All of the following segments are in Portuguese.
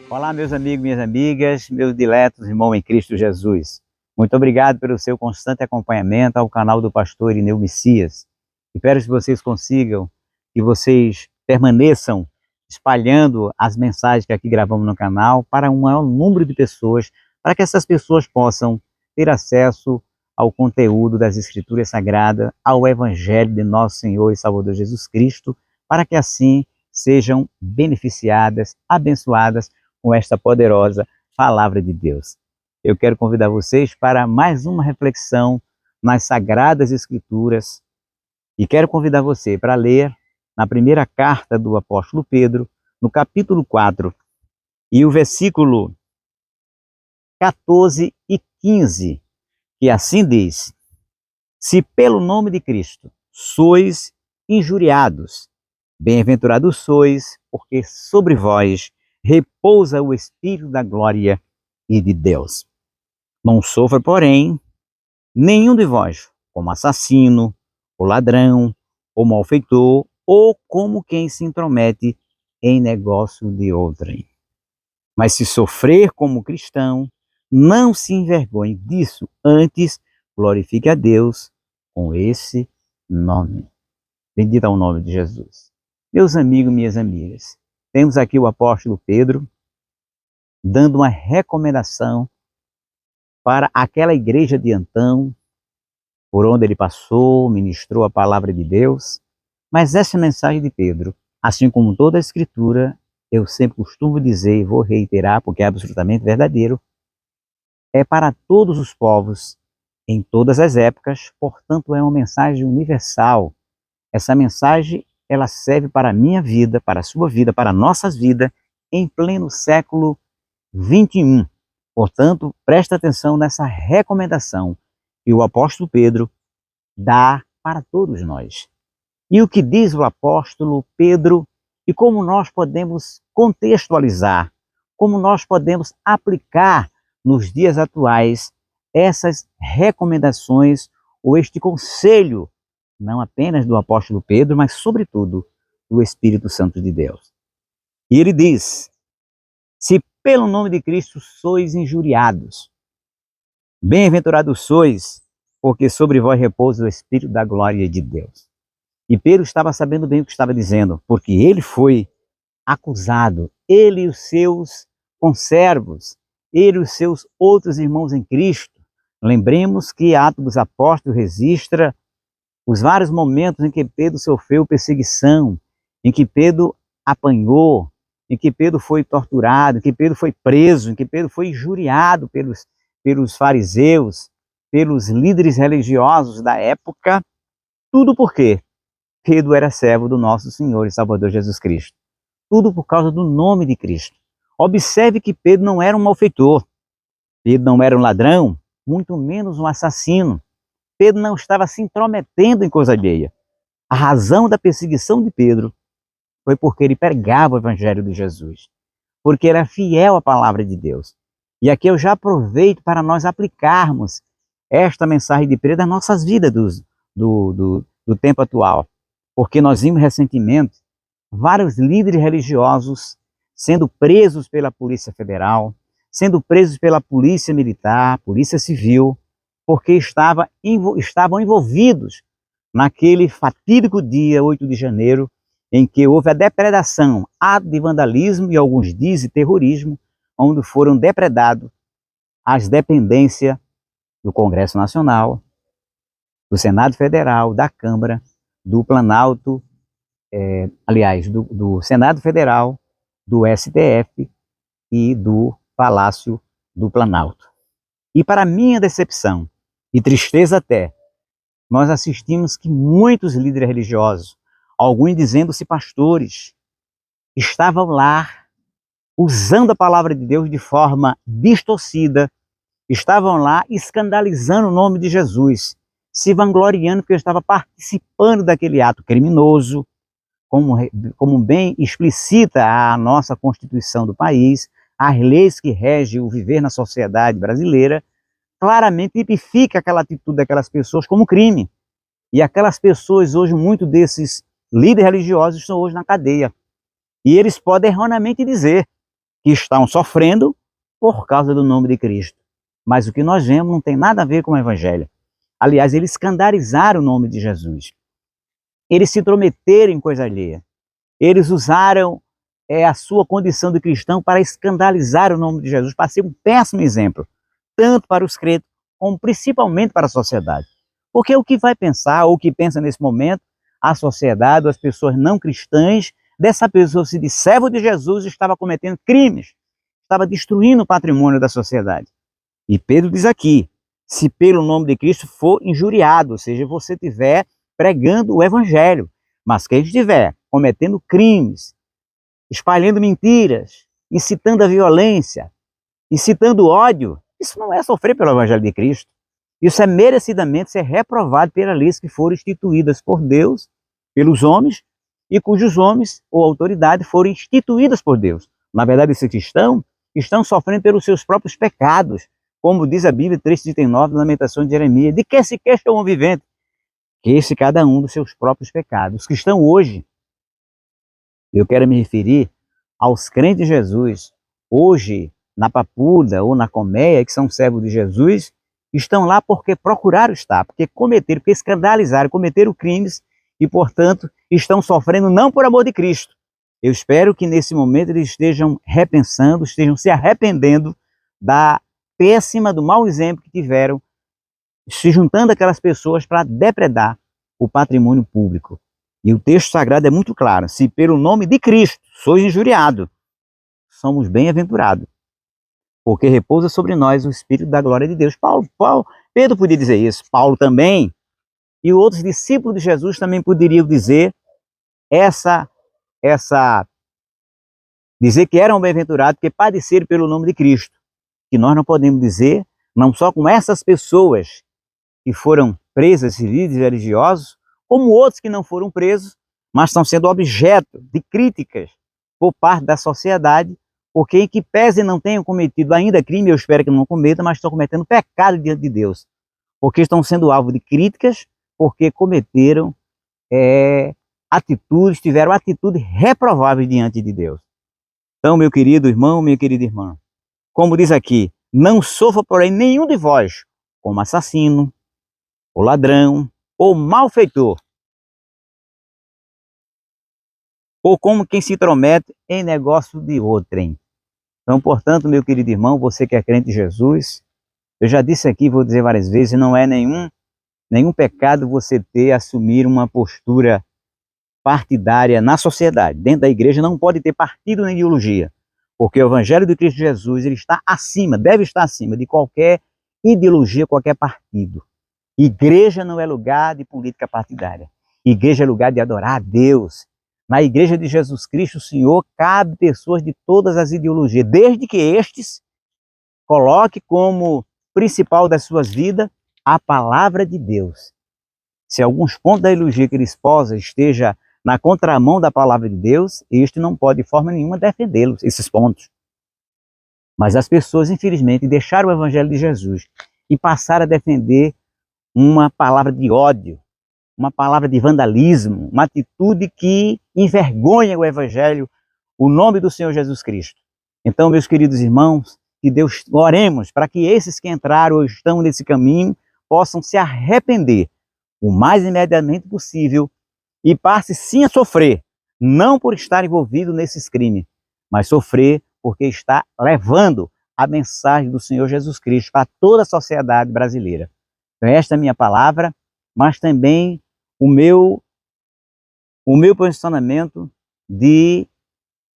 Olá, meus amigos, minhas amigas, meus diletos irmãos em Cristo Jesus. Muito obrigado pelo seu constante acompanhamento ao canal do pastor Irineu Messias. Espero que vocês consigam, que vocês permaneçam espalhando as mensagens que aqui gravamos no canal para um maior número de pessoas, para que essas pessoas possam ter acesso ao conteúdo das Escrituras Sagradas, ao Evangelho de nosso Senhor e Salvador Jesus Cristo, para que assim sejam beneficiadas, abençoadas com esta poderosa palavra de Deus. Eu quero convidar vocês para mais uma reflexão nas Sagradas Escrituras e quero convidar você para ler na primeira carta do apóstolo Pedro, no capítulo 4, e o versículo 14 e 15, que assim diz: Se pelo nome de Cristo sois injuriados, bem-aventurados sois, porque sobre vós repousa o Espírito da glória e de Deus. Não sofra, porém, nenhum de vós como assassino, ou ladrão, ou malfeitor, ou como quem se intromete em negócio de outrem. Mas se sofrer como cristão, não se envergonhe disso, antes glorifique a Deus com esse nome. Bendito é o nome de Jesus. Meus amigos, minhas amigas, temos aqui o apóstolo Pedro dando uma recomendação para aquela igreja de Antão, por onde ele passou, ministrou a palavra de Deus. Mas essa mensagem de Pedro, assim como toda a Escritura, eu sempre costumo dizer e vou reiterar, porque é absolutamente verdadeiro, é para todos os povos, em todas as épocas, portanto é uma mensagem universal. Essa mensagem, ela serve para a minha vida, para a sua vida, para a nossa vida, em pleno século 21. Portanto, presta atenção nessa recomendação que o apóstolo Pedro dá para todos nós. E o que diz o apóstolo Pedro e como nós podemos contextualizar, como nós podemos aplicar nos dias atuais essas recomendações ou este conselho, não apenas do apóstolo Pedro, mas sobretudo do Espírito Santo de Deus. E ele diz: se pelo nome de Cristo sois injuriados, bem-aventurados sois, porque sobre vós repousa o Espírito da glória de Deus. E Pedro estava sabendo bem o que estava dizendo, porque ele foi acusado, ele e os seus conservos, ele e os seus outros irmãos em Cristo. Lembremos que Atos dos Apóstolos registra os vários momentos em que Pedro sofreu perseguição, em que Pedro apanhou, em que Pedro foi torturado, em que Pedro foi preso, em que Pedro foi injuriado pelos fariseus, pelos líderes religiosos da época. Tudo por quê? Pedro era servo do nosso Senhor e Salvador Jesus Cristo. Tudo por causa do nome de Cristo. Observe que Pedro não era um malfeitor, Pedro não era um ladrão, muito menos um assassino. Pedro não estava se intrometendo em coisa alheia. A razão da perseguição de Pedro foi porque ele pregava o Evangelho de Jesus, porque era fiel à palavra de Deus. E aqui eu já aproveito para nós aplicarmos esta mensagem de Pedro às nossas vidas do tempo atual, porque nós vimos recentemente vários líderes religiosos sendo presos pela Polícia Federal, sendo presos pela Polícia Militar, Polícia Civil, porque estavam envolvidos naquele fatídico dia 8 de janeiro, em que houve a depredação, ato de vandalismo e alguns dizem terrorismo, onde foram depredados as dependências do Congresso Nacional, do Senado Federal, da Câmara, do Planalto, do Senado Federal, do STF e do Palácio do Planalto. E para minha decepção e tristeza até, nós assistimos que muitos líderes religiosos, alguns dizendo-se pastores, estavam lá usando a palavra de Deus de forma distorcida, estavam lá escandalizando o nome de Jesus, se vangloriando porque estava participando daquele ato criminoso, como bem explicita a nossa Constituição do país, as leis que regem o viver na sociedade brasileira, claramente tipifica aquela atitude daquelas pessoas como crime. E aquelas pessoas hoje, muitos desses líderes religiosos estão hoje na cadeia. E eles podem erroneamente dizer que estão sofrendo por causa do nome de Cristo. Mas o que nós vemos não tem nada a ver com o Evangelho. Aliás, eles escandalizaram o nome de Jesus. Eles se intrometeram em coisa alheia. Eles usaram a sua condição de cristão para escandalizar o nome de Jesus, para ser um péssimo exemplo, tanto para os crentes, como principalmente para a sociedade. Porque o que vai pensar, ou o que pensa nesse momento, a sociedade, ou as pessoas não cristãs, dessa pessoa se de servo de Jesus estava cometendo crimes, estava destruindo o patrimônio da sociedade. E Pedro diz aqui, se pelo nome de Cristo for injuriado, ou seja, você estiver pregando o Evangelho, mas quem estiver cometendo crimes, espalhando mentiras, incitando a violência, incitando ódio, isso não é sofrer pelo Evangelho de Cristo. Isso é merecidamente ser reprovado pelas leis que foram instituídas por Deus, pelos homens, e cujos homens ou autoridade foram instituídas por Deus. Na verdade, esses cristãos estão sofrendo pelos seus próprios pecados, como diz a Bíblia 3,39, na Lamentações de Jeremias. De que se queixa o homem vivente? Queixe cada um dos seus próprios pecados. Os cristãos hoje, eu quero me referir aos crentes de Jesus, hoje na Papuda ou na Colmeia, que são servos de Jesus, estão lá porque procuraram estar, porque cometeram, porque escandalizaram, cometeram crimes e, portanto, estão sofrendo não por amor de Cristo. Eu espero que nesse momento eles estejam repensando, estejam se arrependendo do mau exemplo que tiveram, se juntando aquelas pessoas para depredar o patrimônio público. E o texto sagrado é muito claro, se pelo nome de Cristo sois injuriado, somos bem-aventurados, porque repousa sobre nós o Espírito da glória de Deus. Pedro podia dizer isso, Paulo também, e outros discípulos de Jesus também poderiam dizer dizer que eram bem-aventurados, porque padeceram pelo nome de Cristo. Que nós não podemos dizer, não só com essas pessoas que foram presas, líderes religiosos, como outros que não foram presos, mas estão sendo objeto de críticas por parte da sociedade, porque em que pese não tenham cometido ainda crime, eu espero que não cometam, mas estão cometendo pecado diante de Deus, porque estão sendo alvo de críticas, porque cometeram tiveram atitudes reprováveis diante de Deus. Então, meu querido irmão, minha querida irmã, como diz aqui, não sofra, porém, nenhum de vós como assassino, ou ladrão, ou malfeitor, ou como quem se intromete em negócio de outrem. Então, portanto, meu querido irmão, você que é crente de Jesus, eu já disse aqui, vou dizer várias vezes, não é nenhum pecado você assumir uma postura partidária na sociedade. Dentro da igreja não pode ter partido nem ideologia, porque o Evangelho de Cristo Jesus ele está acima, deve estar acima de qualquer ideologia, qualquer partido. Igreja não é lugar de política partidária. Igreja é lugar de adorar a Deus. Na igreja de Jesus Cristo, o Senhor, cabe pessoas de todas as ideologias, desde que estes coloquem como principal das suas vidas a palavra de Deus. Se alguns pontos da ideologia que ele esposa esteja na contramão da palavra de Deus, este não pode de forma nenhuma defendê-los, esses pontos. Mas as pessoas, infelizmente, deixaram o Evangelho de Jesus e passaram a defender uma palavra de ódio, uma palavra de vandalismo, uma atitude que envergonha o Evangelho, o nome do Senhor Jesus Cristo. Então, meus queridos irmãos, que Deus, oremos para que esses que entraram ou estão nesse caminho possam se arrepender o mais imediatamente possível e passe sim a sofrer, não por estar envolvido nesses crimes, mas sofrer porque está levando a mensagem do Senhor Jesus Cristo para toda a sociedade brasileira. Então, esta é a minha palavra, mas também o meu posicionamento de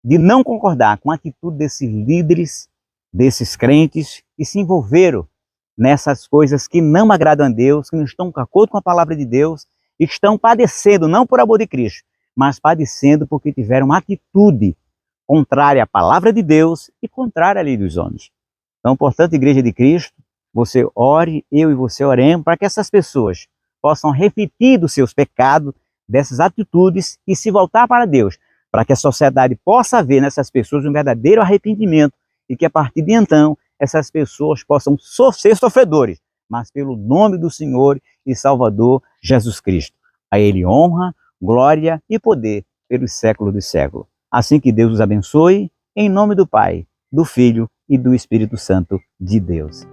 não concordar com a atitude desses líderes, desses crentes que se envolveram nessas coisas que não agradam a Deus, que não estão de acordo com a palavra de Deus, e que estão padecendo, não por amor de Cristo, mas padecendo porque tiveram uma atitude contrária à palavra de Deus e contrária à lei dos homens. Então, portanto, Igreja de Cristo, você ore, eu e você oremos, para que essas pessoas possam refletir dos seus pecados, dessas atitudes e se voltar para Deus, para que a sociedade possa ver nessas pessoas um verdadeiro arrependimento e que a partir de então essas pessoas possam ser sofredores, mas pelo nome do Senhor e Salvador Jesus Cristo. A Ele honra, glória e poder pelos séculos dos séculos. Assim que Deus os abençoe, em nome do Pai, do Filho e do Espírito Santo de Deus.